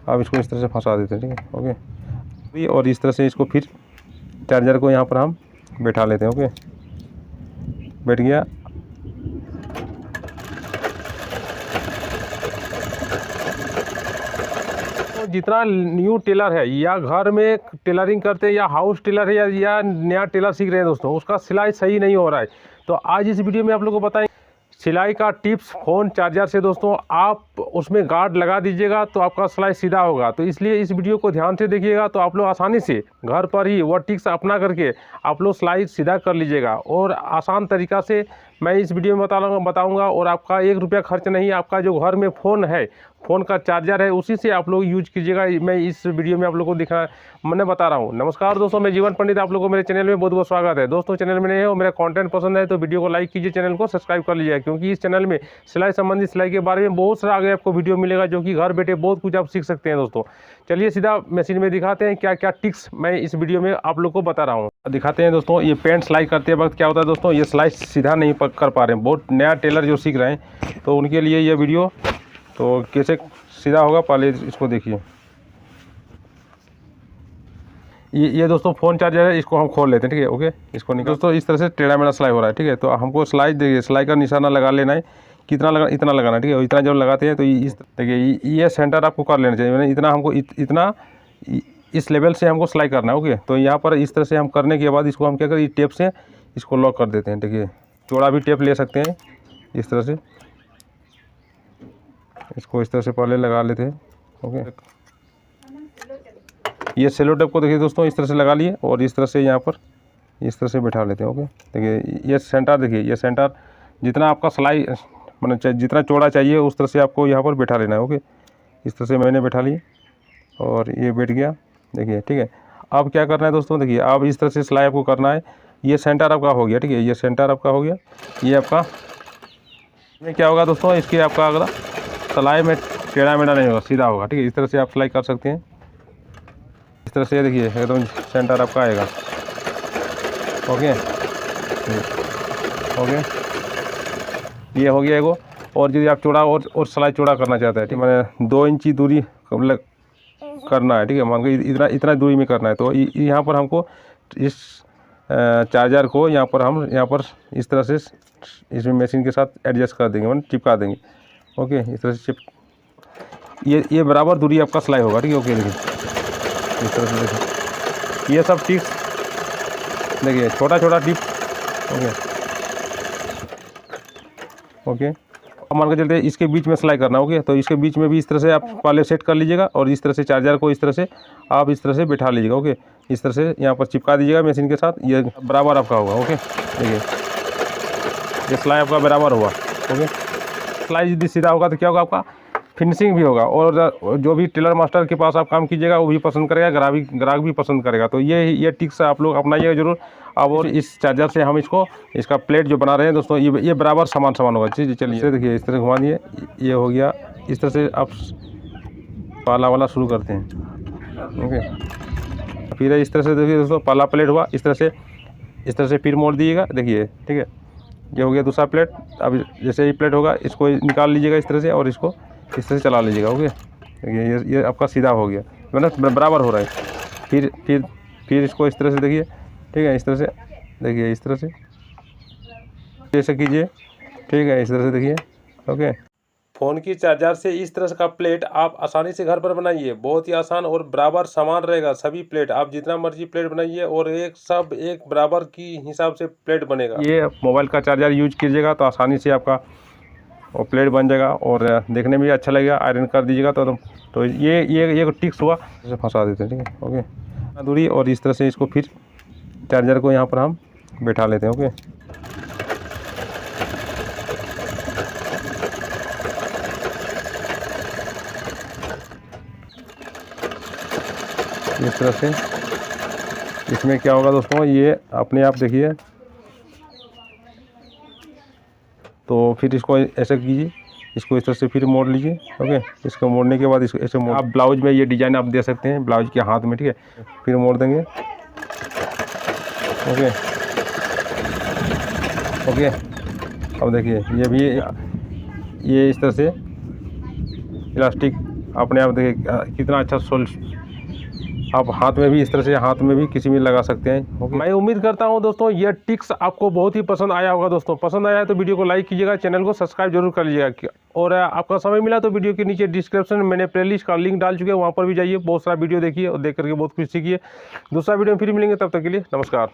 अब इसको इस तरह से फंसा देते हैं, ठीक है। ओके, और इस तरह से इसको फिर चार्जर को यहाँ पर हम बैठा लेते हैं। ओके, बैठ गया। तो जितना न्यू टेलर है या घर में टेलरिंग करते हैं या हाउस टेलर है या नया टेलर सीख रहे हैं दोस्तों, उसका सिलाई सही नहीं हो रहा है। तो आज इस वीडियो में आप लोगों को बताएं सिलाई का टिप्स फ़ोन चार्जर से। दोस्तों आप उसमें गार्ड लगा दीजिएगा तो आपका सिलाई सीधा होगा। तो इसलिए इस वीडियो को ध्यान से देखिएगा तो आप लोग आसानी से घर पर ही वो टिप्स अपना करके आप लोग सिलाई सीधा कर लीजिएगा। और आसान तरीका से मैं इस वीडियो में बताऊंगा और आपका 1 रुपया खर्च नहीं। आपका जो घर में फ़ोन है, फ़ोन का चार्जर है, उसी से आप लोग यूज कीजिएगा। मैं इस वीडियो में आप लोगों को मैंने बता रहा हूँ। नमस्कार दोस्तों, मैं जीवन पंडित, आप लोगों को मेरे चैनल में बहुत बहुत स्वागत है। दोस्तों चैनल में नए हो, मेरा कंटेंट पसंद है तो वीडियो को लाइक कीजिए, चैनल को सब्सक्राइब कर लीजिए, क्योंकि इस चैनल में सिलाई संबंधित सिलाई के बारे में बहुत सारा आगे आपको वीडियो मिलेगा, जो कि घर बैठे बहुत कुछ आप सीख सकते हैं। दोस्तों चलिए सीधा मशीन में दिखाते हैं क्या क्या टिप्स मैं इस वीडियो में आप लोग को बता रहा हूँ। दिखाते हैं दोस्तों। ये पेंट सिलाई करते वक्त क्या होता है दोस्तों, ये सिलाई सीधा नहीं कर पा रहे हैं, बहुत नया टेलर जो सीख रहे हैं, तो उनके लिए ये वीडियो। तो कैसे सीधा होगा पहले इसको देखिए। ये दोस्तों फ़ोन चार्जर है, इसको हम खोल लेते हैं, ठीक है। ओके, इसको निकाल। दोस्तों इस तरह से टेढ़ा मेढ़ा सिलाई हो रहा है, ठीक है। तो हमको सिलाई देखिए, सिलाई का निशाना लगा लेना है, कितना लगा, इतना लगाना है, ठीक है। इतना जब लगाते हैं तो इस देखिए ये सेंटर आपको कर लेना चाहिए, मैंने इतना हमको इतना इस लेवल से हमको सिलाई करना है। ओके, तो यहाँ पर इस तरह से हम करने के बाद इसको हम क्या करें, टेप से इसको लॉक कर देते हैं। देखिए चौड़ा भी टेप ले सकते हैं इस तरह से, इसको इस तरह से पहले लगा लेते हैं। ओके, ये सेलो टेप को देखिए दोस्तों इस तरह से लगा लिए और इस तरह से यहाँ पर इस तरह से बैठा लेते हैं। ओके, देखिए ये सेंटर, देखिए ये सेंटर जितना आपका सिलाई मतलब जितना चौड़ा चाहिए उस तरह से आपको यहाँ पर बैठा लेना है। ओके, इस तरह से मैंने बैठा लिए और ये बैठ गया, देखिए, ठीक है। अब क्या करना है दोस्तों, देखिए अब इस तरह से सिलाई आपको करना है। ये सेंटर आपका हो गया, ठीक है, ये सेंटर आपका हो गया। ये आपका ये क्या होगा दोस्तों, इसके आपका अगला सिलाई में टेढ़ा मेढ़ा नहीं होगा, सीधा होगा, ठीक है। इस तरह से आप सिलाई कर सकते हैं, इस तरह से देखिए एकदम सेंटर आपका आएगा। ओके ओके, ये हो गया एगो। और यदि आप चौड़ा और सिलाई चौड़ा करना चाहते हैं, ठीक है, मैंने 2 इंची दूरी करना है, ठीक है, मान के इतना दूरी में करना है, तो यहाँ पर हमको इस चार्जर को यहाँ पर इस तरह से इसमें मशीन के साथ एडजस्ट कर देंगे, मतलब चिपका देंगे। ओके, इस तरह से ये बराबर दूरी आपका सिलाई होगा, ठीक है। ओके, देखिए इस तरह से देखिए ये सब टिप्स देखिए, छोटा छोटा टिप्स। ओके ओके, अब मान के चलते हैं इसके बीच में सिलाई करना। ओके, तो इसके बीच में भी इस तरह से आप पहले सेट कर लीजिएगा और इस तरह से चार्जर को इस तरह से आप इस तरह से बैठा लीजिएगा। ओके, इस तरह से यहाँ पर चिपका दीजिएगा मशीन के साथ, ये बराबर आपका होगा। ओके, देखिए ये सिलाई आपका बराबर हुआ। ओके, सिलाई यदि सीधा होगा तो क्या होगा, आपका फिनिशिंग भी होगा और जो भी टेलर मास्टर के पास आप काम कीजिएगा वो भी पसंद करेगा, ग्राहक भी पसंद करेगा। तो ये टिप्स आप लोग अपनाइएगा जरूर। अब और इस चार्जर से हम इसका प्लेट जो बना रहे हैं दोस्तों, ये बराबर समान होगा। चलिए देखिए इस तरह घुमा दिए, ये हो गया। इस तरह से आप पाला वाला शुरू करते हैं। ओके, फिर इस तरह से देखिए दोस्तों पाला प्लेट हुआ, इस तरह से फिर मोड़ दिएगा, देखिए, ठीक है। ये हो गया दूसरा प्लेट। अब जैसे ही प्लेट होगा इसको निकाल लीजिएगा इस तरह से और इसको इस तरह से चला लीजिएगा। ओके, देखिए ये आपका सीधा हो गया, मतलब बराबर हो रहा है। फिर इसको इस तरह से देखिए, ठीक है, इस तरह से देखिए, इस तरह से जैसे कीजिए, ठीक है, इस तरह से देखिए। ओके, फ़ोन की चार्जर से इस तरह का प्लेट आप आसानी से घर पर बनाइए, बहुत ही आसान और बराबर समान रहेगा सभी प्लेट। आप जितना मर्जी प्लेट बनाइए और एक बराबर की हिसाब से प्लेट बनेगा। ये मोबाइल का चार्जर यूज कीजिएगा तो आसानी से आपका वो प्लेट बन जाएगा और देखने में भी अच्छा लगेगा। आयरन कर दीजिएगा तो ये टिक्स हुआ, इसे फंसा देते हैं, ठीक है। ओके, दूरी और इस तरह से इसको फिर चार्जर को यहाँ पर हम बैठा लेते हैं। ओके, इस तरह से इसमें क्या होगा दोस्तों, ये अपने आप देखिए। तो फिर इसको ऐसे कीजिए, इसको इस तरह से फिर मोड़ लीजिए। ओके, इसको मोड़ने के बाद इसको ऐसे आप ब्लाउज में ये डिजाइन आप दे सकते हैं, ब्लाउज के हाथ में, ठीक है। फिर मोड़ देंगे। ओके ओके, अब देखिए ये भी ये इस तरह से इलास्टिक अपने आप देखिए कितना अच्छा सोल। आप हाथ में भी इस तरह से, हाथ में भी किसी में लगा सकते हैं। ओके, मैं उम्मीद करता हूं दोस्तों ये टिप्स आपको बहुत ही पसंद आया होगा। दोस्तों पसंद आया है तो वीडियो को लाइक कीजिएगा, चैनल को सब्सक्राइब जरूर कर लीजिएगा। और आपका समय मिला तो वीडियो के नीचे डिस्क्रिप्शन में मैंने प्लेलिस्ट का लिंक डाल चुके हैं, वहाँ पर भी जाइए, बहुत सारा वीडियो देखिए और देख करके बहुत कुछ सीखिए। दूसरा वीडियो में फिर मिलेंगे, तब तक के लिए नमस्कार।